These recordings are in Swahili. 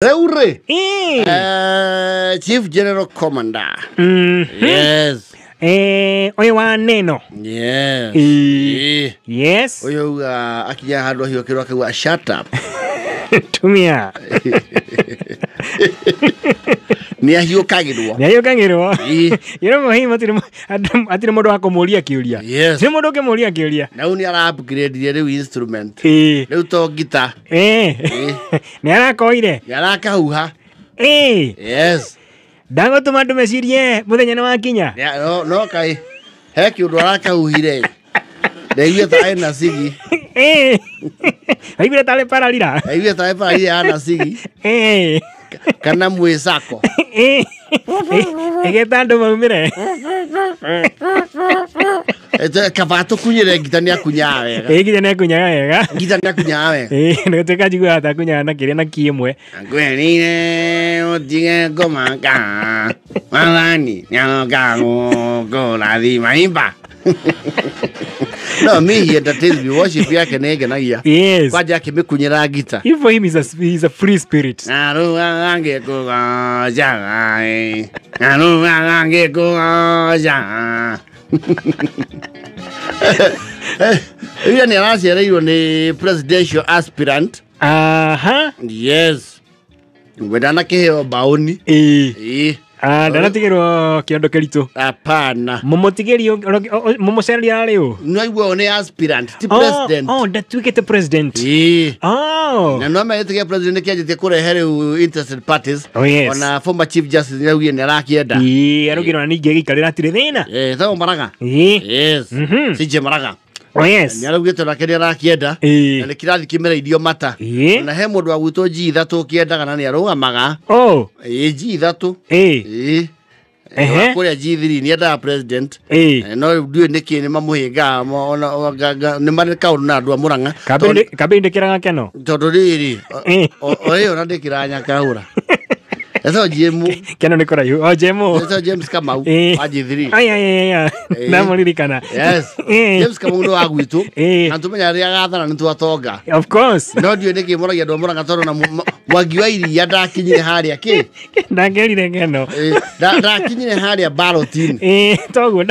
Reure. Chief General Commander. Yes. Oyo wa neno. Yes. Yes. Oyo akija hado hiyo kiro kwa shut up. Tumia. Ni hiyo kagirwo. Ni hiyo kagirwo. Yero muhimu atire modo akomuria kiuria. Yes. Ni modo kemuria kiuria. Na uni ara upgrade the instrument. Leo to guitar. Ni ara koire. Yara kahuha. Yes. Dango tumando mecirie muthenya na wakinya. No kai. Heki undu ara kahuhire. Ndeigwe tae na sigi. Aigwe tale paralira. Aigwe tae paralira ana sigi. Kana mwesako. Egetando maumire. Kabato kunyire gitania kunya wega. Gitania kunya wega. Gitania kunya wega. Ngateka jigwa ata kunya na kire na kiemwe. Ngwenire otige gomanga. Malani nyaga go la di maimba. No, me he entertains me. Worship yake nege na iya. Yes. Kwa jake mekunyira gita. If for him he's a free spirit. Aru ange ko ja. Aru ange ko ja. Huyu ni anasielewa ni presidential aspirant. Aha. Yes. Ngwendana kiheo baoni. Ndana tigero kiondo kerito. Hapana. Momotigerio momoseli aleo. Nwaigwa ni aspirant ti president. Ndatuikete president. Na no mayetige president kiajite kurehere interested parties. Yes. Ona former chief justice nyawie ni rakienda. Arugiro ni ngege ikarira tire thina. Thago maraga. Yes. Sije maraga. Yes. Nyarugite na kene rakienda. Na kirathi kimera idio mata. Na he mundu wa gwito ji ithatu kiendaga na ni arugamaga. Ji ithatu. Kuria G3 ni enda president. No ndiwe niki ni mamuhinga ni marika na andu amuranga. Kabinde kiranga keno. Tondu riri. Oyo na ndikira nyakahura. Eso jemu. Keno ni kora jemu. Eso James Kamau wa G3. Ay. Na mulirikana. Yes. James Kamau ndo agwitu. Antumenya ria gathana ni twatonga. Of course. No ndiwe niki muragia ndo muranga tondu na mwagi wa iria ndakinyire haria ki. Ndagerire keno. Ndakinyire haria ballotin. Togo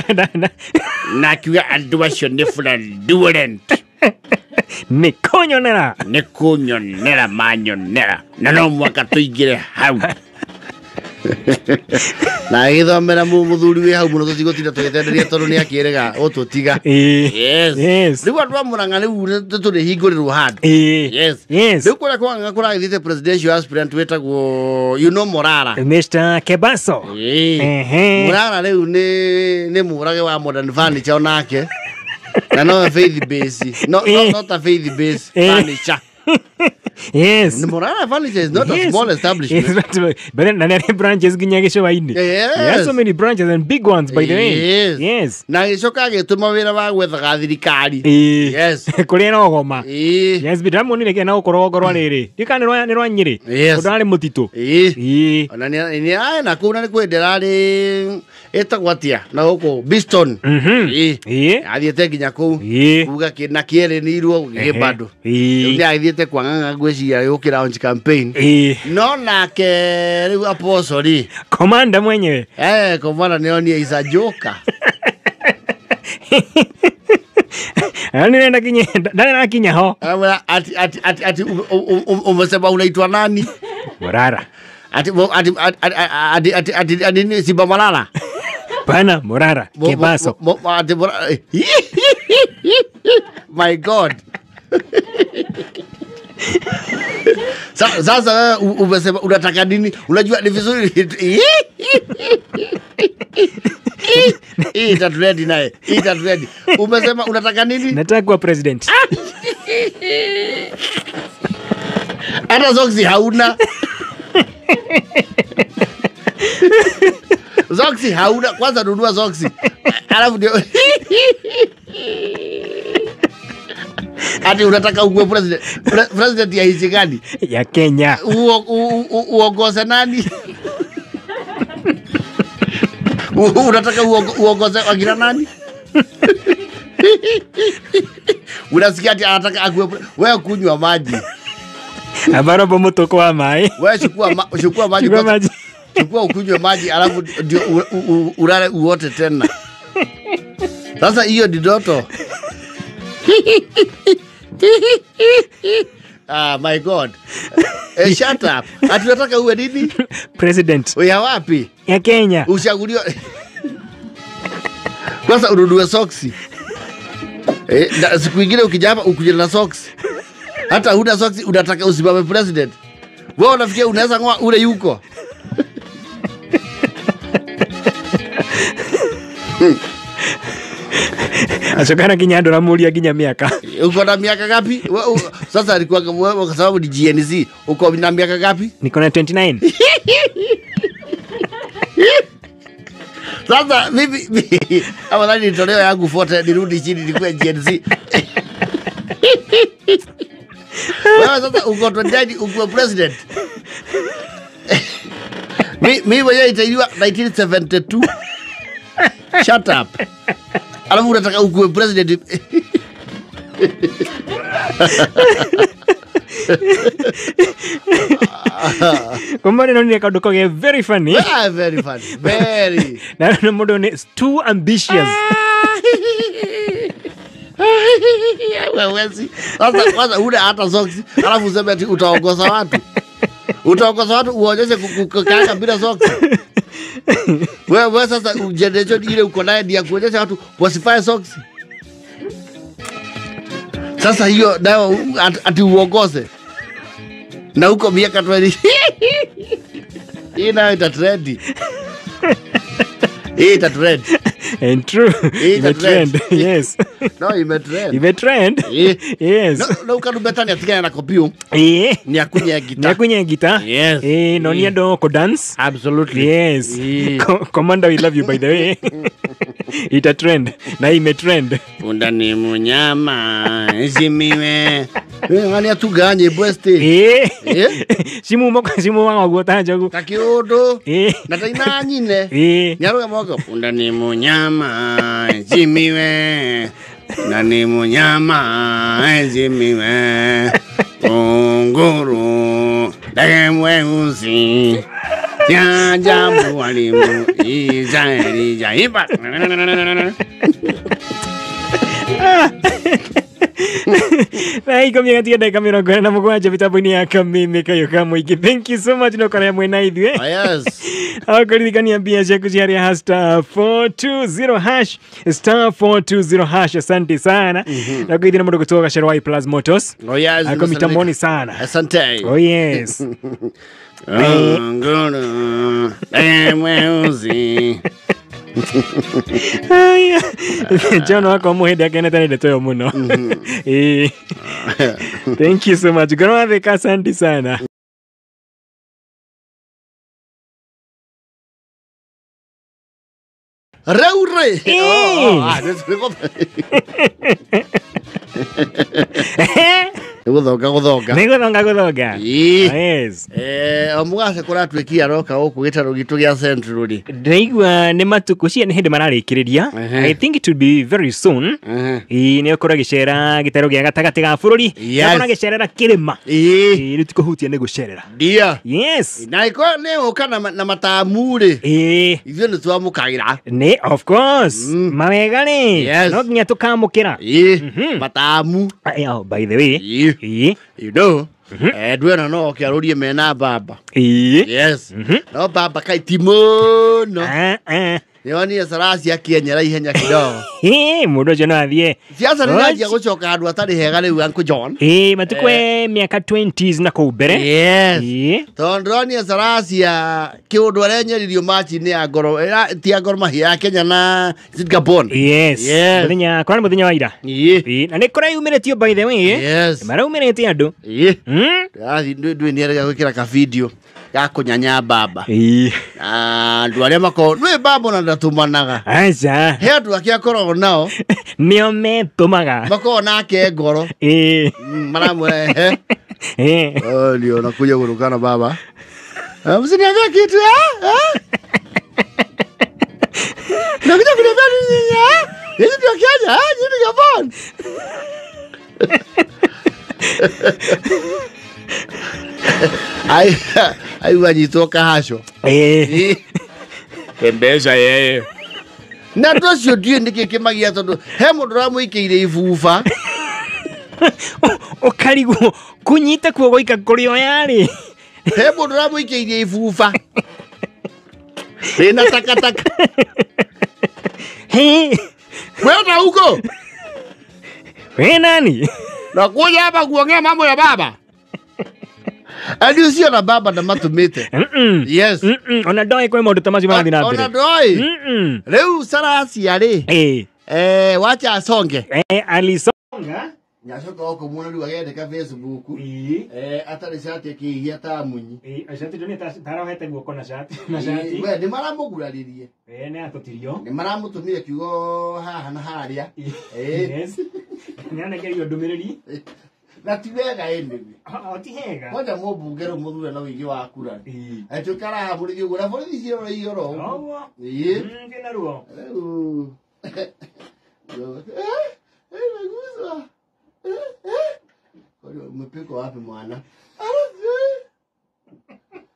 na kiuga andu acio ni fraudulent. Nikunyonera manyonera na no mwaka tuingire hau. Na githomera muthuri wi hau muno tutigotinda twitenderia tondu ni akirega ututiga. Yes. Riu andu amuranga riu turi hingurirwo handu. Yes. Riu kura githite presidential aspirant wetagwo Morara. Mr. Kebaso. Morara riu ni murage wa modern furniture onake. Na no faith base. Not a faith base furniture. Yes. The Morara furniture is not a small establishment. But then there are branches ginyagisho waini. Yes. There are so many branches and big ones by the way. Yes. Na gicoka gituma wira wa gwethaga thirikari. Yes. Kuri no goma. Yes, bidamu ni na ukorogorwa riri. Dikana ni rwa nyiri. Kudale mutito. Ona ni na kuna ni kwendera ri etagwatia na huko Biston. Athiete nginya kuu. Kuga kina kiere ni irwo gibando. Ni athiete kwanganga gweciria yukira launch campaign. No nake riu apostle commander mwenyewe. Commander ni oni is a joker. Ani nenda kinye ndana kinya ho. Ati umesema unaitwa nani? Morara. Ati ni Simba Malala. Pana Morara Kebaso. My God. Sasa umesema unataka nini? Unajua ni vizuri. Itatuledi naye. Itatuledi. Umesema unataka nini? Nataka kuwa president. Hata soksi hauna. Soksi hauna. Kwanza nunua soksi. Alafu ndio ati unataka uwe president ya nchi gani? Ya Kenya. Uongoze nani? Unataka uongoze wakina nani? Unasikia ati anataka akuwe wewe kunywa maji. Abara bomoto kwa mai. Wewe chukua maji. Chukua ukunywe maji alafu ndio ulale uote tena. Sasa hiyo ni ndoto. Ah, my God. Shut up. Atunataka uwe nini? President. Uya wapi? Ya Kenya. Uchaguliwa. Kwanza ununue soksi. Siku nyingine ukija hapa ukuje na soksi. Hata huna soksi unataka usimame president. Wewe unafikia unaweza ngoa ule yuko. Ashokana Kinyando na mulia ginya miaka. Uko na miaka ngapi? Sasa alikuwa kwa sababu ni GNZ. Uko na miaka ngapi? Niko na 29. Sasa mimi ama nani nitoleo yangu foto nirudi chini nikuwe GNZ. Wewe sasa uko 29 uko president. Mimi mwenyewe itailiwa 1972. Shut up. Alafu unataka ukuwe president. Kumbe ndio ni kadogo ke very funny. Very funny. Very. Na modo ni too ambitious. Wewe sasa kwanza ule hata socks alafu useme ati utaongoza watu. Utaongoza watu uonyeshe kukaa bila socks. Wewe sasa generation ile uko naye ndio kuonyesha watu wasifae socks. Sasa hiyo nao ati uongoze. Na uko miaka 20. Hii nayo itatrend. Itatrend. And true. Imetrend. Yes. No, imetrend. Imetrend. Yes. No ukadubetani atigana na kopio. Ni akunya gita. Ni akunya gita. Yes. No ni ndo ko dance. Absolutely. Yes. Commander, we love you by the way. Itatrend. Na imetrend. Punda ni munyama. Zimiwe. Ngani atuganye bweste. Simu wangu gotaje. Takiodo. Na taina nyine. Nyaruga moko. Punda ni munyama. Zimiwe. Na ni munyama. Zimiwe. Onguru. Dagemwe uzi. Jambu walimu. Izaeli jaiba. Hey, come here, dear. Come here, go. Na mugwaje vitabu ya Kameme kayo kamwiki. Thank you so much no kaya mwena idwe. Yes. Akoririkania bia cheku jari hashtag 420 hash *420 asante sana. Na kuidina mudo kutoka Sherwai Plus Motors. Oh yes. Ako mitamoni sana. Asante. Oh yes. Ngoro. Mweuzi. Aya. Jono wako muhedi akeneta ni detoyo muno. Thank you so much. Garo asante sana. Reure. Guthoga. Yes. Omugase kuratwikia roka huku gitaro gitu gya Central. Ndaigua ni matuku cia ni hindi mararikiriria. I think it will be very soon. Ni okora gicera gitaro gya gatagati ga bururi. Okora gicerera kirima. Ni tukuhutia ni gucerera. Dia. Yes. Na iko ne okana na matamure. Ivyo ni twamukagira. Ne of course. Mawega ni. No nginya tukamukira. Matamu. By the way. You know. Edwena no kiarurie mena baba. Yes. No baba kaitimo no. Yoni sarasi akianyera ihenya kidogo. Mudo jona athie. Siasa ni najia gucoka andu atari hega riu Uncle John. Matukwe miaka 20s na kubere. Yes. Tondroni sarasi ya kiundu arenyeririo machi ni agoro ti agoro mahia ya Kenya na Gabon. Yes. Muthenya kwa muthenya wa ira. Na ni kora yumiretio by the way. Yes. Mara umirete andu. Ndwi ni erega gwikira ka video ya kunyanya baba. Andu aria mako nwe baba na ndatumanaga. Acha. He andu akia korwo nao nio metumaga. Mako nake ngoro. Maramwe ndio nakuja kurukana baba. Msiniambia kitu nakuja kuniambia nini hizi ndio Kenya hizi ni Gabon. Ai wanyitoka hasho. Tembeza yeye. Na ndocio ndiye ndikikimagia tondu he mundu ramuikiire ibuba. Ukarigu kunyita kuogo ikakurio yari. He mundu ramuikiire ibuba. Ina takataka. Kwenda huko. Wewe nani? Na kuja hapa kuongea mambo ya baba. Adi sio na baba na matumite. Yes. Ona doi kwa maundu tamazi marathi na mbere. Ona doi. Leo sarasi ari. Wacha asonge. Alisonga. Nyacoka oko muno riu agendeka Facebook. Atari shati akihia ta munyi. Shati ndoni tarohete guoko na shati. Na shati. We ni maramuguraririe. Ni atotirio. Ni maramutumire kiugo haha na haria. Yes. Ni anagerio ndumiriri. Na ti wega ende. Ti hega. Wanda mũmbunge rĩu mũthure na wĩingĩ wa kura. Atuĩkara haha mũrĩgi ũguo na borithi ciora igoro. Oguo. Kĩna ruo. Rĩu. Nagusa. Umepika wapi mwana?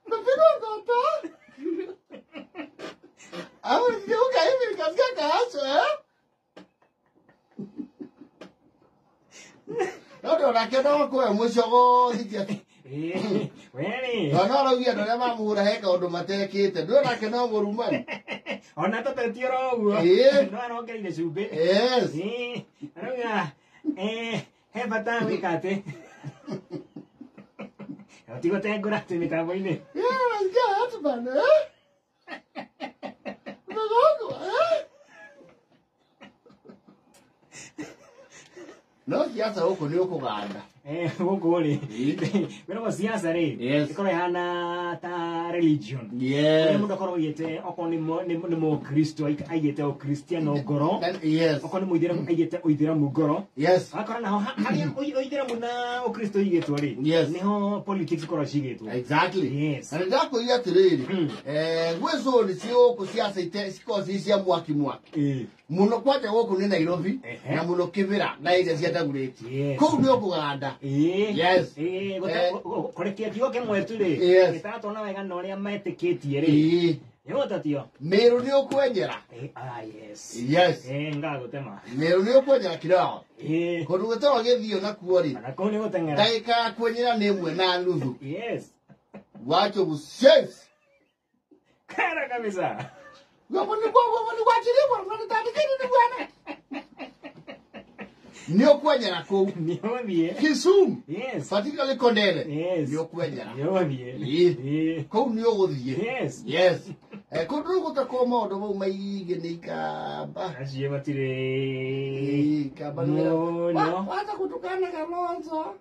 Umepika ngota? Au ngeuka hivi nikasikia kaasho Ndio nakenda kwa mwisho thikia. Wewe. Ona ugia ndo ma muhura heka undu matekite. Ndio nakenda murumani. Ona tatetio roguo. No arongeire cumbi. Yes. Arauga he bata wikate. Tigo tengura ati mitambo-ini. Nasikia hatu bana. No siasa huko ni ukuganda. Huko ri. Wena siasa ri. Ikoro hana ta religion. Yes. Mundu akoro yete oko ni mo Kristo aigete o Cristiano ngoro. Yes. Oko ni muithira aigete oithira mu ngoro. Yes. Akoro na hari oithira mu na o Kristo aigetwo ri. Yes. Niho politics koro cigetwo. Exactly. Yes. Na ndako ya tiriri. Gwezo ni sio ku siasa ite sikozi cia mwaki. Muno kwaje goku ni Nairobi na muno Kibira na ile cia Dagoretti. Kou ni okuganda. Yes. Korekia kigo kimwe tu ri. Gitatona wega no ria metikitie ri. Yotatio. Meru ni okwenjera. Yes. Yes. Ngagutema. Meru ni okwenjera kirao. Kondu gutawa githio na kuori. Na koni gutengera. Daika kwenyera ni mwe na nuthu. Yes. Wacho buses. Kara kabisa. Gomoni gwachiri bwana ndandikeni ni bwana. Nio kwenyera kou. Nio bie. Kisumu. Yes. Particularly Kondere. Yes. Nio kwenyera. Nio bie. Kou nio guthie. Yes. Yes. Kundu gutako maundu mau maige ni kamba. Acie matire. Kamba no. Hata kutukana Kalonzo.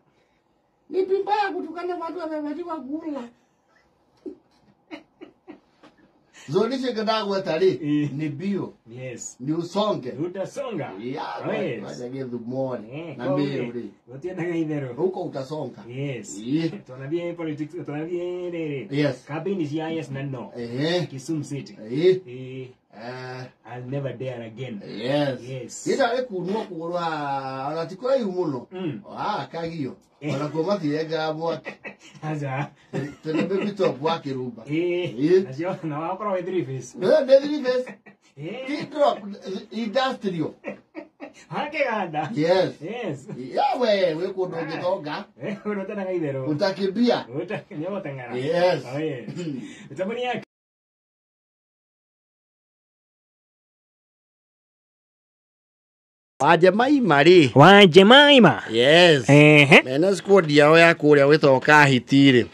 Ni vibaya kutukana watu wamevaliwa gula. Zonishe kadagwa tari ni bio. Yes. Ni usonge. Utasonga. Yes. Waje dhumoni na mbili. Utienda gaithero. Huko utasonga. Yes. Tunabia politics, tunabia rere. Yes. Cabin is yes na no. Kisumu City. I'll never dare again. Yes. Yes. Ida ekunwa kurwa anatikora yumuno. Kagio. Ona kumathire ngamo. Aja. Tene baby top wake rumba. Aja na wakora with three face. Three face. Drop industrial. Hake ganda. Yes. Yes. We kundu gitonga. Unataka gaithero. Utakimbia. Nyote ngara. Yes. Utabuni yake. Wajemaima ri. Wajemaima. Yes. Mena squad yao ya kuria wito kahitire.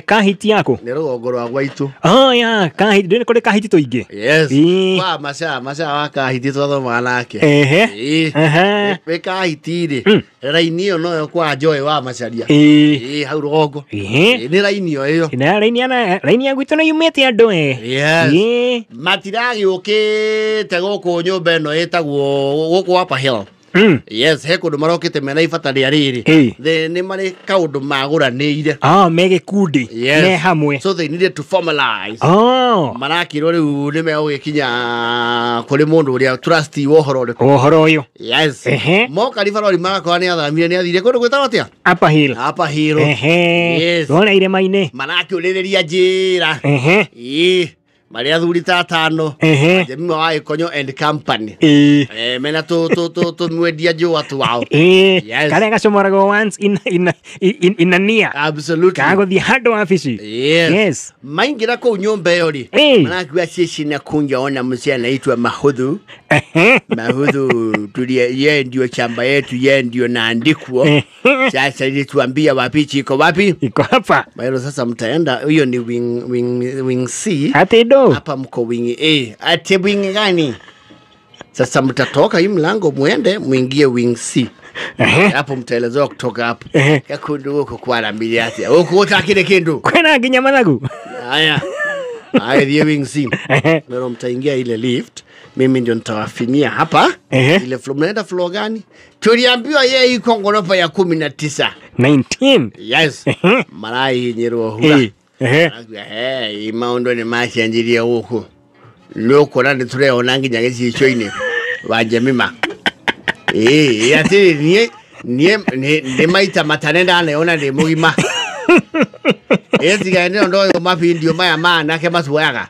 Kahiti yako. Ni rugongo rwa gwaitu. Ya, kahiti ndine kore kahiti toinge. Yes. Wa masha wa kahiti twathoma nake. We kahitire. Rainio no kwa Joy wa macharia. Hau rugongo. Ni rainio iyo. Ina raini ya gwito no yumete andu Yes. Matiragi ukite guku nyumba eno etagwo guku Upper Hill. Yes, he kundu marokite mena ifata ria riri. They ni mari kaundu maguranire. Mege kundi. Me hamwe. So they needed to formalize. Marakiro riu ni megugikinya kuri mundu uria trust wohoro uyu. Yes. Moka rifarori makwa ni athamire ni athire kundu gwitwa atia? Upper Hill. Yes. Wona irema-ini. Marakiuriria njira. Maria thuri ta tano. Jemima wa Ikonyo and Company. Mena to mwedia jo watu wao. Yes. Kale gacomorago once in a near. Absolutely. Kago the hard office. Yes. Maingira ko nyomba yori. Manakiwa sisi na kunja ona mzee anaitwa Mahudhu. Mahudhu tulia yeye ndio chamba yetu, yeye ndio naandikwa. Sasa ili tuambia wapi iko wapi? Iko hapa. Bayo sasa mtaenda, hiyo ni wing C. Atido. Hapa mko wing A. Ati wing gani? Sasa mtatoka hii mlango muende muingie wing C. Hapo mtaelezewa kutoka hapo. Yakundu huko kwa rambili ati. Huko utakile kindu. Kwena kinyama zangu. Haya. Haya the wing C. Ndio mtaingia ile lift. Mimi ndio nitawafinyia hapa. Ile floor mnaenda floor gani? Tuliambiwa yeye iko ngorofa ya 19. 19. Yes. Marai nyero hula. Imaundo ni mashi anjiria huko. Loko nani tureona nginya gicicio-ini wa Jemima. Ati ni maita matanenda anaona ndi mugima. Gaende ndo mapi ndio maya maana ke masuaga.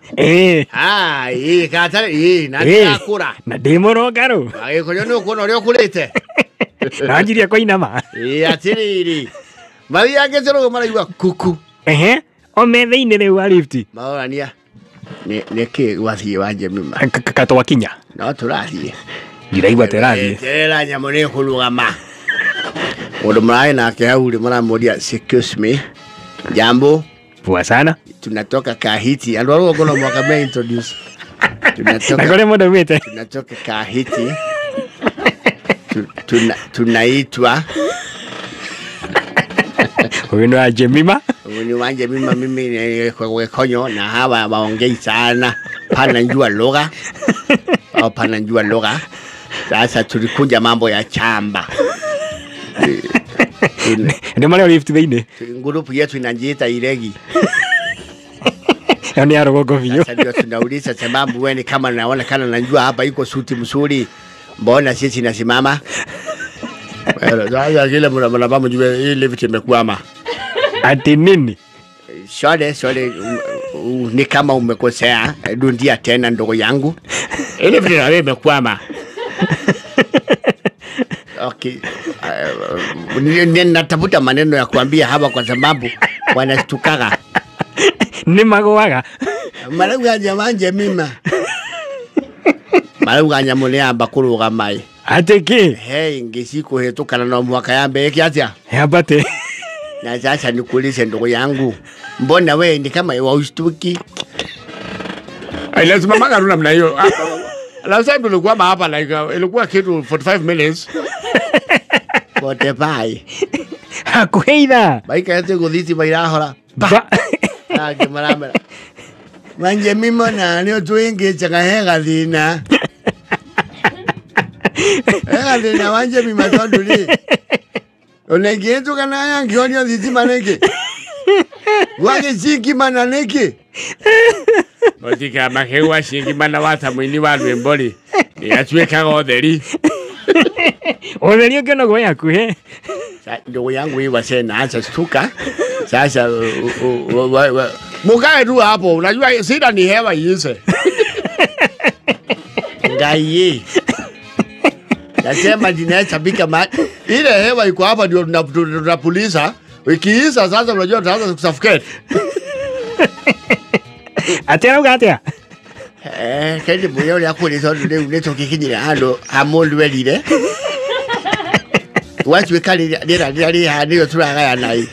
Katare na ndakura. Na ndimorogaro. Konyo no kuona uri okurite. Anjiria ko inama. Atiri. Mari yake cero mara kuku. Omethe-ini riu wa lift. Maorania niki wathie wa Jemima. Kato wakinya. No turathie. Ndiraigua terathie. Tera nyamu ni kurugama. Mundu mrai nake hau ri maramuria excuse me. Jambo. Poa sana. Tunatoka Kahiti. Andu arugo ngono mwaka me introduce. Tunatoka Kahiti. Tunaitwa huyu ni Jemima. Huyu ni Jemima, mimi ni kwa Konyo na hawa waongei sana. Pana njua lugha. Au pana njua lugha. Sasa tulikuja mambo ya chamba. Ndio maana lift thini. Ngurupu yetu inajiita Iregi. Yaani arogo vio. Sasa ndio tunauliza sababu wewe kama naona kana najua hapa iko suti mzuri. Mbona sisi nasimama? Sasa kile mnababa mjue hii lift imekwama. Ati nini? Shole ni kama umekosea. Dundia tena ndogo yangu. Ile lift imekwama. Okay. Natafuta maneno ya kuambia hapa kwa sababu wanastukaga. Ni magoaga. Malaga jamani Jemima. Malaga nyamone amba kuruga mai. Ateke. Ngisiku hetukana na mwaka yambe kiatia. Abate. Na sasa nikuulize ndugu yangu. Mbona wewe ni kama waushtuki? Lazima manga namna hiyo. Last time tulikuwa hapa like ilikuwa kitu 45 minutes. 45. Hakuheitha. Baika yete guthiti bairahora. Maramera. Manje mimo na nio tuingi chakahega thina. Thina wanje mima tondu ri. Onengetu kana yangi onio thiti maneke. Wage chingi mananeke. Otika makewa chingi mana wata mwini wa rwembori. Ni atuikaga utheri. Utheri ũngĩ no goya kuhe. Ndugu yangu hii wasena acha stuka. Sasa mukae tu hapo, unajua sida ni hewa yise. Ngai. Nasema dinaacha bika ile hewa iko hapa ndio tunapuliza. Ikiisa sasa unajua tutaanza kusuffocate. Atera ugatia. Kende buyo ya kuliza ndio unetokikinyira hando amondu welire. Watu wekali ndio ndio turagaya nai.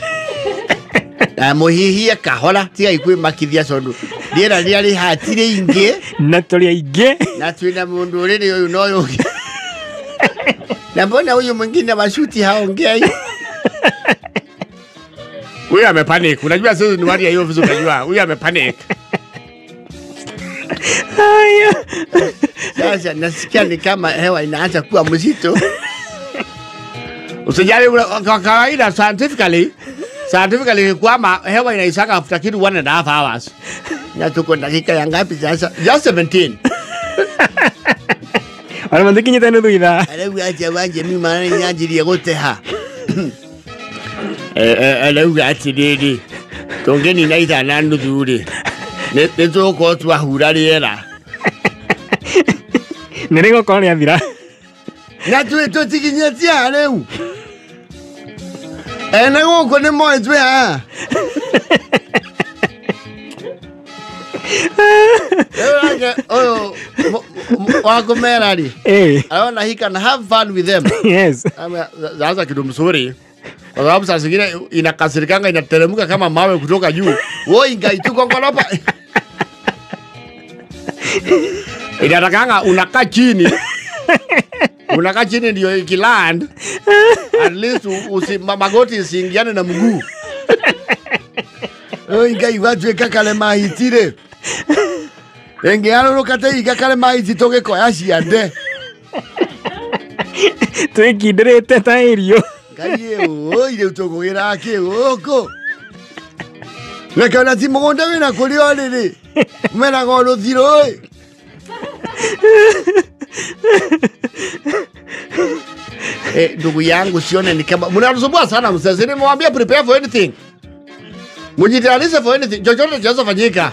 Muhihia kahola tiga ikwe makithia sondu. Ndiera riari hatire inge na tuli inge na twina mundu uriri uyu no yungi. Na mbona huyu mwingine washuti haongei? Huyu amepanic. Unajua sisi ni watu ya hiyo vizu unajua. Huyu amepanic. Haya. Sasa nasikia ni kama hewa inaanza kuwa mzito. Usijali kwa kawaida scientifically kwamba hewa inaisaka after kitu 1.5 hours. Na tuko dakika ya ngapi sasa? Just 17. Wala mandikinye tano duida. Alafu acha wanje mimi maana nyanjiri yote ha. Alafu acha didi. Tongeni naita nandu duri. Neto ko tu ahurari era. Nengo koni avira. Na tu to tikinyatia leo. Nengo ko ne mo tu ha. Wako merari. I want he can have fun with them. Yes. Sasa kitu mzuri. Kwa sababu saa zingine inakasirikanga inateremka kama mawe kutoka juu. Wewe ingaitu kongolopa. Inatakanga unakaa chini. Unakaa chini ndio ikiland. At least magoti isiingiane na mguu. Ingai watu ekakale mahitire. Engeano kate ikakale mahiti toge koya ciande. Twikindrete ta irio. Ngai ile utogogira ki oko. Na kana ti mugonda wina kuri oriri. Mena goro thiro oi. Ndugu yangu sione ni kama mnasumbua sana msasa. Nimwambia prepare for anything. Mujitayarishe for anything. Chochote chazo fanyika.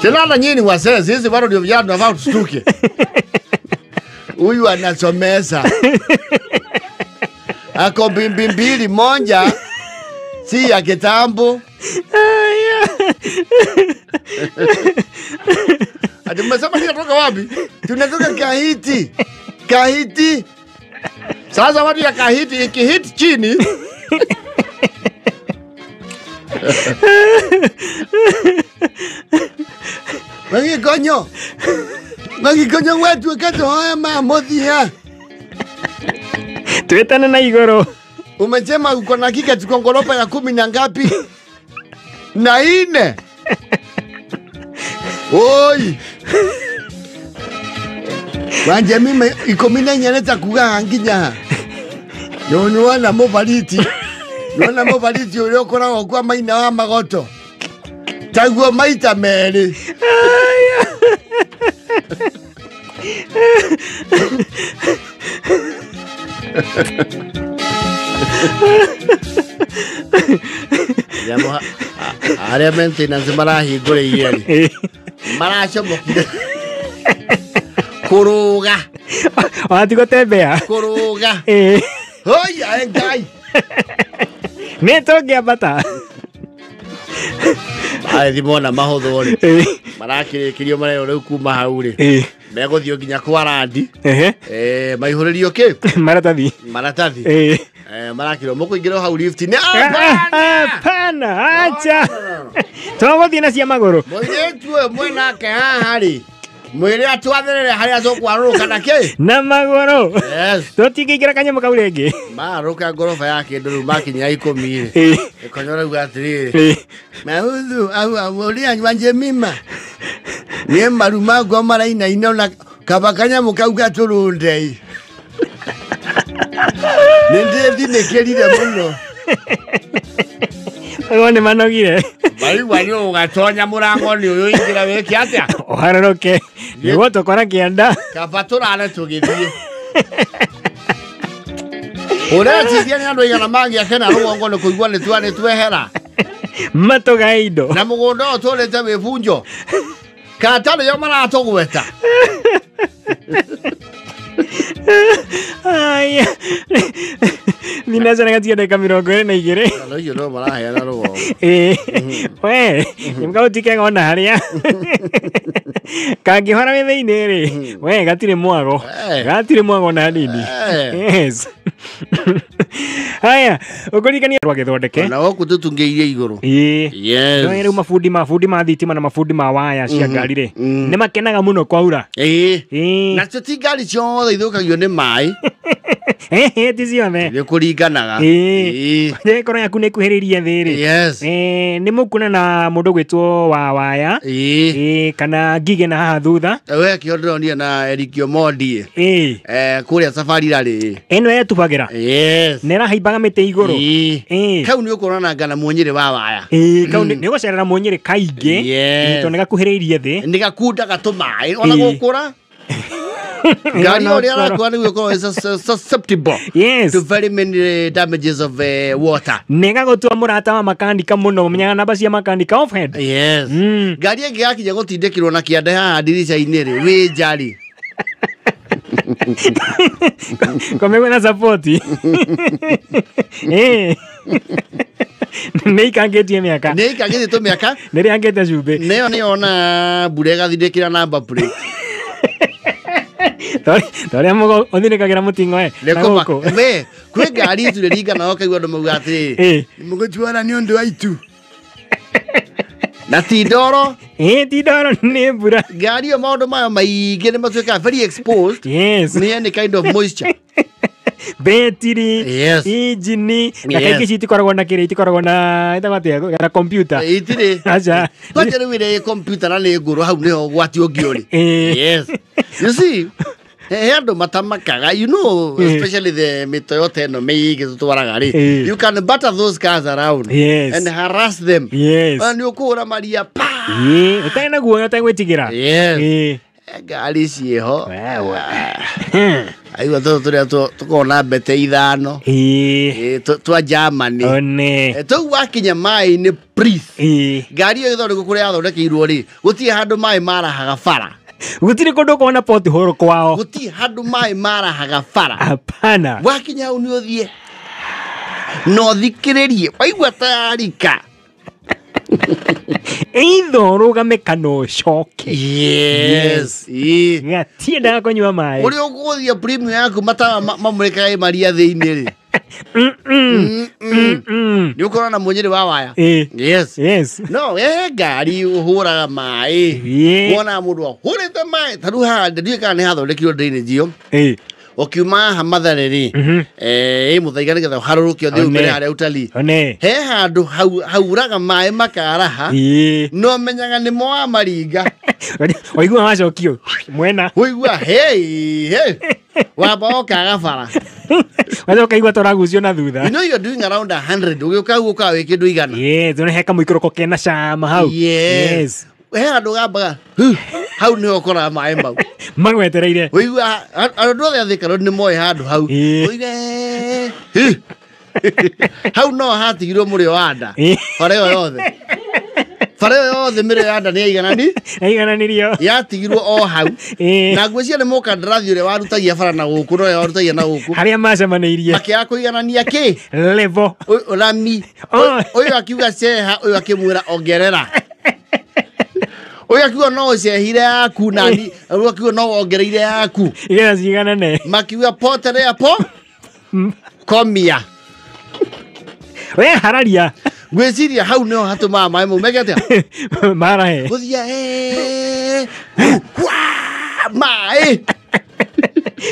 Tena na nyinyi wasee sisi bado ndio vijana tunafaa tustuke. Huyu anasomesa. Ako mbili moja si ya kitambo. Ati mmesema tunatoka wapi? Tunatoka Kahiti. Kahiti. Sasa watu ya Kahiti ikihit chini. Magikonyo wetu wakato haya mamothia. Tuetane na igoro. Umesema uko na kika tukongoropa ya 10 na ngapi? Na 4. Oi. Wanje mimi iko mina nyaneta kuga nginya. Nona mobaliti. Nona mobaliti uliokora kwa maina wa magoto. Taguo maita meri. Jamu are maintenance marahi gore yeri. Marasho mokire. Kuruga. Wati gotembea. Kuruga. Hoi engai. Netogia bata. Ai dimona mahotho ri. Marakire kirio mare ore kuma hauri. Mego thio ginya kwa randi. Maihuririo ke? Maratathi. Marakiro moko ingiro hau lift ni. Pana acha. Togo thina cia maguru. Moiretwe mwena ke haha ri. Mwire atwatherere haria zokwaruka nake. Na maguru. Yes. Totikigira kanyamo kau renge. Maruka gorofa yake ndu makinya 10. Ekonyora gwatiri. Mahuthu au ulia wanje mima. Ni maruma go maraina inona kabakanya mukauga turunde. Ninde thinekerire muno. Agone manogire. Bari wanyo ugatonya murango ni uyu ingira weki atia. Oharoroke. Nigo tokora kianda. Kabaturane tugithie. Ora tithia ni andu igana magi akena rugongo ni kuigwa ni twane twehera. Matoga indo. Na mugondo otolete webunjo. Katale yo maratogweta. Ay. Ninaza ngatia de kamiro gore na igere. Alo yo no marahe na rugo. We, nimka utike ngona haria. Kagi hora we theinere. We gatire mwago. Gatire mwago na nini. Yes. Haya, ukurikania rwagethondeke. Na woku tutungeirie iguru. Yes. No ere mafudi ma thitima na mafudi ma waya cia ngari ri. Ni makenaga muno kwaura. Na tuti ngari ciothe ithukagio ni mai. Tizione. Nĩ kũringanaga. Ngoro yaku nĩ kuhĩrĩria thĩrĩ. Yes. Nĩ mũkuna na mũndũ gwĩtwo Wawaya. Kana Ngige na haha thutha. We kĩondoronio na Eric Omondi. Kũrĩa Safari Rally. Eno yetubagĩra. Yes. Nĩ rahaimbaga mĩtĩ igũrũ. Kau nĩ ũkũrona ngana Munyĩrĩ wa Waya. Kau nĩ gũcerera Munyĩrĩ kaingĩ. Tondũ nĩ gakuhĩrĩirie thĩ. Nĩ gakundaga tũmaĩ ona gũkũra. Gari ore arakuwa ni gũkorwo susceptible to very many damages of water. Nega gũtua mũrata wa makanika mũno menyaga namba cia makanika offhead. Yes. Gari ĩngĩ yakinya gũtindĩkĩrwo na kĩande haha ndirica-inĩ rĩ wĩ njari. Komegwe na support. Nĩ ikangĩtie mĩaka. Nĩ ikangĩtie mĩaka. Nĩ rĩangĩte cumbĩ. Nĩyo nĩyona mbura ĩgathindĩkĩra namba plate. Tore mugo othirikagira mutingo we kwe ngari tu ringana okaigwa ndo mauga atiri mugutuana ni undu waitu na tidoro tidoro ni mbura ngari yo maundu mayo maingĩ nĩ matuĩkaga very exposed. Yes. Ni any kind of moisture. Betiri, engine, na kaingĩ citikoragwo na kĩrĩa itikoragwo na ĩtagwatia ya computer. Itire. Acha. Twajere wĩre computer na nĩ ngũrũ hau nĩho gwati ũngĩũrĩ. Yes. You see, andũ matamakaga, you know, especially the Toyota ĩno mĩingĩ tutwaraga rĩ. You can butter those cars around and harass them. Yes. Nĩ ũkũra maria pa. Ũtarĩ na guoya ũtagwĩtigĩra. Yes. Ngari ciĩho. Aigua tũrĩa tũkorwo mbete ithano twa Germany tũu wakinya maĩ-inĩ please ngari ĩyo ĩthondekwo kũrĩa yathondekeirwo rĩ gũtirĩ handũ maĩ marahaga bara. Gũtirĩ kũndũ kuona pothole kwao. Gũtirĩ handũ maĩ marahaga bara. Hapana. Wakinya hau nĩ ũthiĩ na ũthikĩrĩrie waigua tarika. Either rũgame kana ũcoke. Yes. Ngatiendaga kũnyua maĩ. Ũrĩa ũgũthia premium yaku matawa mamũrĩkaga maria thĩinĩ rĩ. Nĩ ũkorwo na Munyĩrĩ wa Waya. Yes. Yes. No, ngari ũhũraga maĩ. Wona mũndũ ahũrĩte maĩ. Ta rĩu haha ndiũĩ kana nĩ hathondekirwo drainage ĩyo. Ukiuma haha Mathare ri Muthaiga nigetha harũrũke ũthiĩ mbere harĩa utalii he handũ hauraga maĩ makaraha no menyaga nĩ mo wa maringa waigua macokio mwena waigua hey wamba okaga bara wacoka igua toragucio na thutha. You know you're doing around 100 ũgĩũka guoka wĩ kĩndũ igana. Yes, nĩ heka mũikũrũko kena cama hau. Yes. He handũ gambaga hau nĩ ũkoraga maĩ mau magwetereire. Waigua andũ othe athĩkaro nĩ moĩ handũ hau oige hau no hatigirwo mũrĩo wa nda bara ĩyo yothe mĩrĩo ya nda nĩ yaigananirio yatigirwo o hau na ngwĩciria nĩ mũkandarathi ũrĩa warutagia bara na gũkũ no warutagia na gũkũ harĩa macemanĩirie makĩaga kũiganania kĩ level rami ũyũ akiuga ceha ũyũ akĩmwĩra ongerera Oya kiwa no cehire yaku nani ruo kiwa no ongereire yaku igana ciganane makiwa potere hapo komia we hararia gwĩciria hau nĩho hatũmaga maĩ mau meke atĩa marahe gũthia maĩ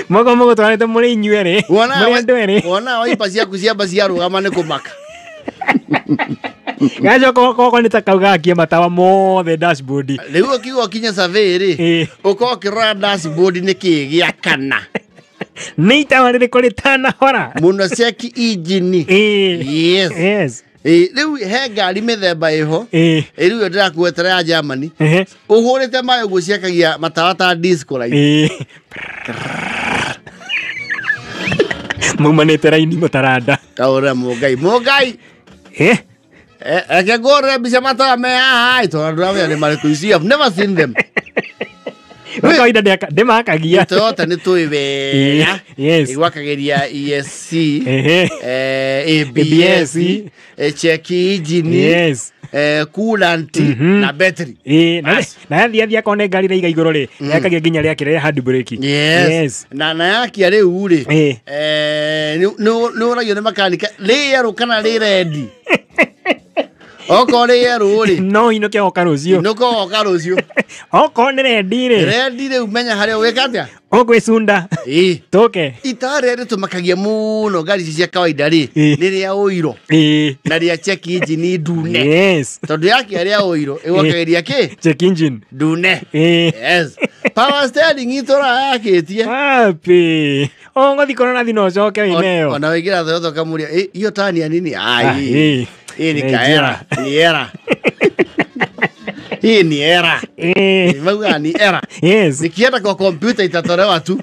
mogo twarĩte mũrĩ inyuerĩ mũrĩ andũ erĩ wona waipa ciaku ciamba ciarũgama nĩ kũmaka gajo koko nĩ takauga akie matawa mothe dashboard rĩu ũkiuga kinya survey rĩ ũkorwo ũkĩrora dashboard nĩ kĩĩ gĩa kana nĩ itawa rĩrĩkũ rĩtanahora mũno ceki engine. Yes. Rĩu he ngari mĩthemba ĩho rĩu yo ndĩrakuetera ya Germany ũhũrĩte maĩ ũguo ciakagia matawa ta disco light maumanĩte raini mũtaranda taũrĩa mũngai eke ngũrĩre mbica matawa me haha tondũ ndĩramenya nĩ marĩkũ ici I've never seen them. Kawaida ndĩmakagia Toyota nĩ tũĩ wega igwakagĩria ESC ABS check engine coolant na battery na yathia kone ngari reiga igũrũ rĩ yakagia nginya rĩakĩre handbrake. Yes. Na yakia rĩu rĩ nĩ ũragio nĩ makanika rĩerũ kana rĩ rendi okore yeruri no ino kia okarucio nuko okarucio okone redire redire umenya haria wekatia ogwicunda toke itare ri tumakagia muno ngari cia kawaida ri riria uiro na ria check engine ndune yes tondu yake aria uiro igokageria ki check engine ndune yes power steering itora yakitie happy ngothi korona thino coke ineo ona wigira thotho kamuria iyo tani nini ai ni kaera ni era hii ni era mauga ni era yes nikienda kwa kompyuta itatolewa tu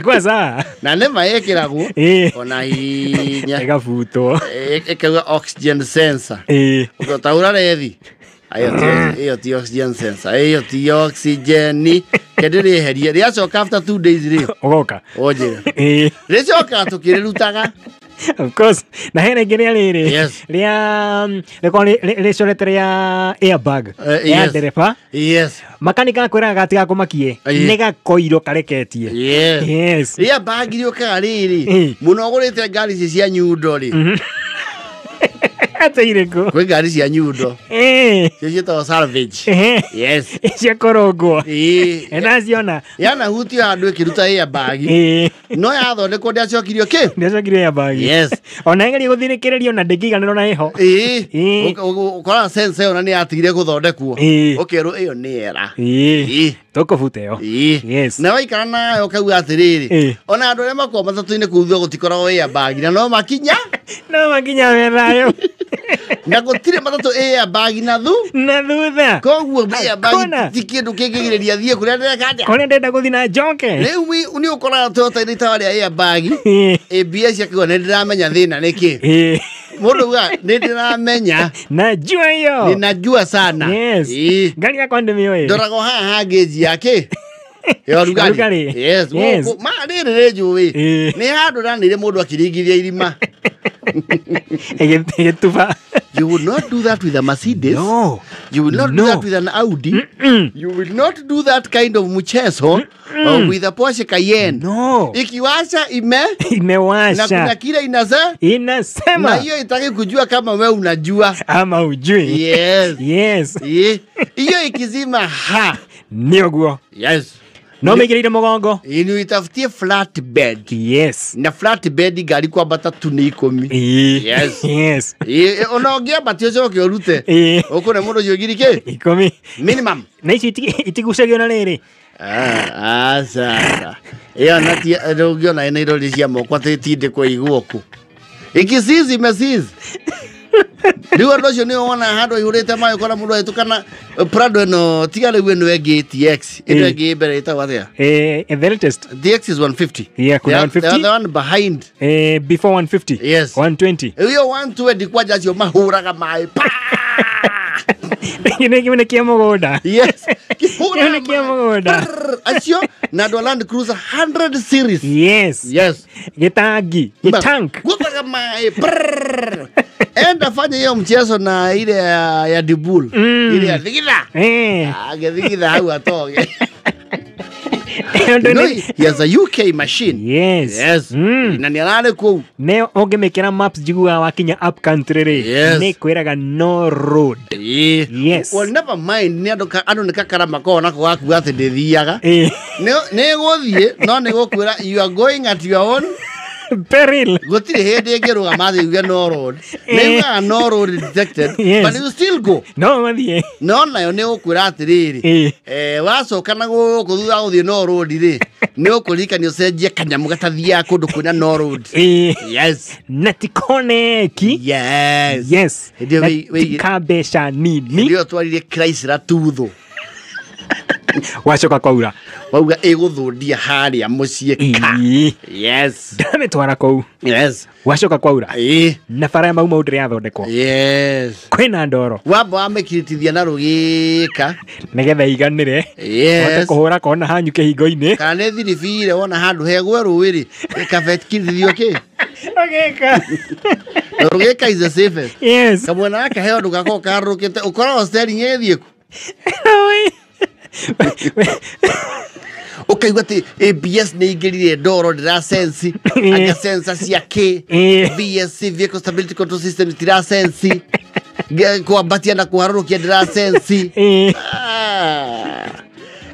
kwa saa na nema yekiragwo ona hinya igafuto ekaga oxygen sensor ugotaura rethi ayo ti oxygen sensor ayo ti oxygen kedere heria riacoka after 2 days rio ogoka ojira riacoka tukirerutaga of course na hene ngene riri ria recorete ria airbag ya dereva yes makanika kwira gatiga kumakie nega koiro kareketie yes ria bag rio kariri muno gurite ngari cia nyundo ri ateireko kwe ngari cia nyundo cio salvage yes cia korongo enaciona yana hutio handu ikiruta airbag no yathondekwo ndiacokirio ki ndiacokirio airbag yes ona ngeri guthirikirerio na ndingiganiro na iho ukora sense ona ni atigire guthondekwo ukerwo iyo ni era tukubuta iyo yes na waikara nayo kauga atiriri ona andu aria makwa matatu-ini kuthwo gutikoragwo airbag na no makinya werayo na gutire matatu airbag na thutha koguo airbag ti kindu kingigireria thie kuria ndeka kuria ndenda guthi na njoke riu ni ukora tota ni tawari airbag ABS yakiwa ni ndiramenya thina niki mundu ga ni ndiramenya najua hiyo ninajua sana yes ngari yakwa ndimio ndorago haha geji yake yo rugari yes ma riri njui ni handu ranire mundu akiringithia irima egetuba. You will not do that with a Mercedes. No. You will not do that with an Audi. You will not do that kind of mchezo with a Porsche Cayenne. No. Ikiwasha imewasha. Na kuna kile inasema. Na hiyo itaki kujua kama wewe unajua ama ujui. Yes. Yes. Hiyo ikizima nioguo. Yes. No megereire mugongo. Inu itafutie flatbed. Yes. Na flatbed gari kwa bata 10. Yes. Yes. Onogia batio coke orute. Okone mundu yogirike 10. Minimum. Na ici itigucagio na riri. Sasa. Iyo nati rogio na ina irori cia moko atitinde kwa iguoku. Ikisizi mesizi. Ndiwa ndocio ni wona handu ihurite mayo kora mundu ahitukana Prado no tigale wenu ege TX ito ege bere ita wathia the latest TX is 150 yeah kuna 150 the one behind before 150 yes 120 hiyo 120 kwa jacio mahuraga mai Kine kia mugoda. Yes. Kine kia mugoda. Acio na do Land Cruiser 100 series. Yes. Yes. Gitank. Gutaga mai. Enda fanya hiyo mchezo na ile ya Dibul. Ile ya thigitha. Thigitha hau atoge. No, he has a UK machine. Yes. Yes. Na ni arare ku. Ne ongemekera maps jigua wakinya up country re. Yes. Ne kwiraga no road. Yes. Well, never mind. Ni andu nikakara makona ko waku ati ndithiaga. Ne gothie no ne gokwira you are going at your own peril. Gotire hede ngeruga mathi uge no road. Nega no road detected. Yes. But you still go. No mathie. No nayo ne ukwira atiriri. Wacoka na guku thutha guthie no road ri. Ne ukurika ni ucenjie kanyamu gatathia kundu kwina no road. Yes. Natikoneki. Yes. Yes. Kabesha nini. Ndio twarire Chrysler tuthu. Wacoka kwaura. Wauga iguthundia haria mucie ka. Yes. Dame twara kou. Yes. Wacoka kwaura. Na bara ya mauma udire athondekwo. Yes. Kwina ndoro. Wamba amekirithia na rugika. Negetha iganire. Yes. Wate kuhura kona hanyu kihingo-ini. Kana ne thiribire wona handu hegwe ruwiri. Ikavet kirithio ki. Ogeka. Rugika is the safest. Yes. Kamwana yake heo ndugako karukite ukora steering ethie ku. Okay, what the ABS ne igirire ndoro ndira sense anga sensor cia K VSC vehicle stability control system ndira sense kwambatia na kuharũrũkia ndĩra sensi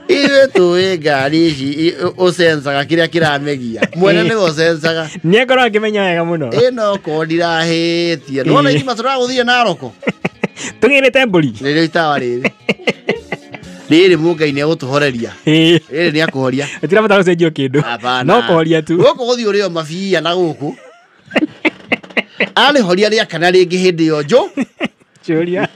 iwe tuĩ ngari ici ũcensaga kĩrĩa kĩramegia mwene nĩ ũcensaga nĩ akorwo akĩmenya wega mũno ĩno ko ndirahĩtie nona irima tũragũthire Naroko tũgĩrĩte mbũri nĩrĩo itawa rĩrĩ rĩrĩ Mũngai nĩ egũtũhoreria rĩrĩ nĩ akũhoria tũtirabatara gũcenjio kĩndũ no kũhoria tu gũkũ gũthiĩ ũrĩo mabia na gũkũ arĩhoria rĩa kana rĩngĩ hĩndĩ ĩyo njũ Julia.